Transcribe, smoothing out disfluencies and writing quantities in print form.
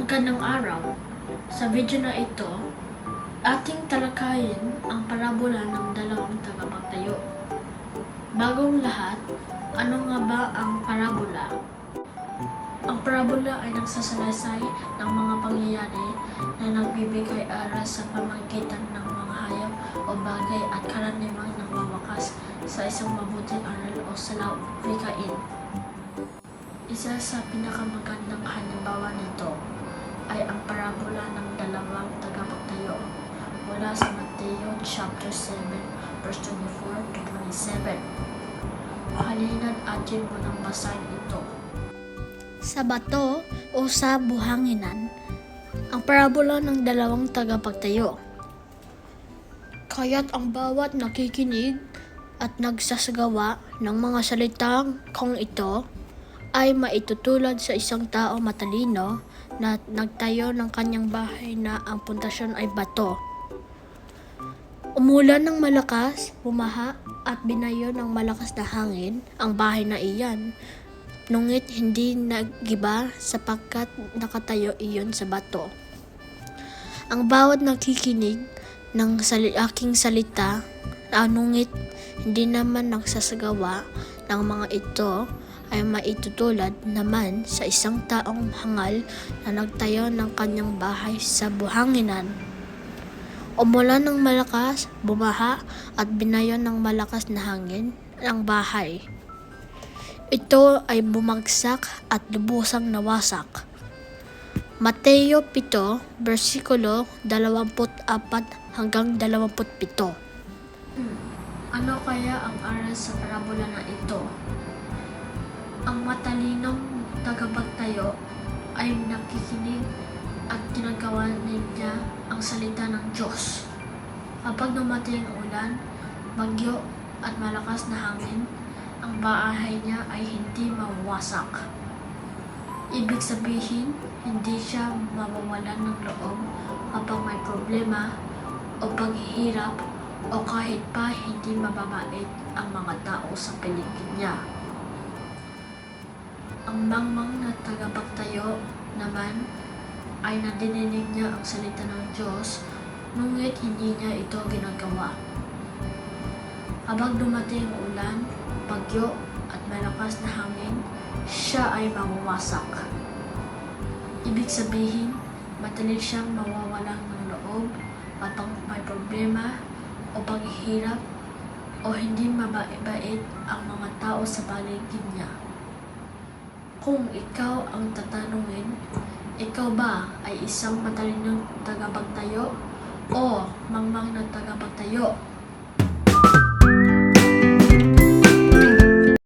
Magandang araw. Sa video na ito, ating talakayin ang parabola ng dalawang tagapagtayo. Bagong lahat, ano nga ba ang parabola? Ang parabola ay nagsasalaysay ng mga pangyayari na nagbibigay aral sa pamamagitan ng mga hayop o bagay at karaniwang nagwawakas sa isang mabuting aral o salawikain. Isa sa pinakamagandang halimbawa nito ay ang parabola ng dalawang tagapagtayo mula sa Mateo chapter 7 verse 24 to 27. Halina't atin mo nang basahin ito. Sa bato o sa buhanginan, ang parabola ng dalawang tagapagtayo. Kaya't ang bawat nakikinig at nagsasagawa ng mga salitang kung ito ay maitutulad sa isang tao matalino na nagtayo ng kanyang bahay na ang pundasyon ay bato. Umulan ng malakas, bumaha at binayo ng malakas na hangin ang bahay na iyan. Ngunit hindi nagiba sapagkat nakatayo iyon sa bato. Ang bawat nakikinig ng aking salita, ngunit hindi naman nagsasagawa ng mga ito ay maitutulad naman sa isang taong hangal na nagtayo ng kanyang bahay sa buhanginan. Umulan ng malakas, bumaha at binayo ng malakas na hangin ang bahay. Ito ay bumagsak at lubusang nawasak. Mateo 7, versikulo 24 hanggang 27. Ano kaya ang aral sa parabola na ito? Ang matalinong tagapagtayo ay nakikinig at ginagawa niya ang salita ng Diyos. Kapag dumating ang ulan, bagyo at malakas na hangin, ang bahay niya ay hindi mawawasak. Ibig sabihin, hindi siya mawawalan ng loob kapag may problema o paghihirap o kahit pa hindi mababait ang mga tao sa paligid niya. Ang mangmang na tagapagtayo naman ay nadidinig niya ang salita ng Diyos, ngunit hindi niya ito ginagawa. Habang dumating ang ulan, bagyo at malakas na hangin, siya ay mawawasak. Ibig sabihin, madali siyang mawawalan ng loob kapag may problema o paghihirap o hindi mabait ang mga tao sa paligid niya. Kung ikaw ang tatanungin, ikaw ba ay isang matalinong tagapagtayo o mangmang na tagapagtayo?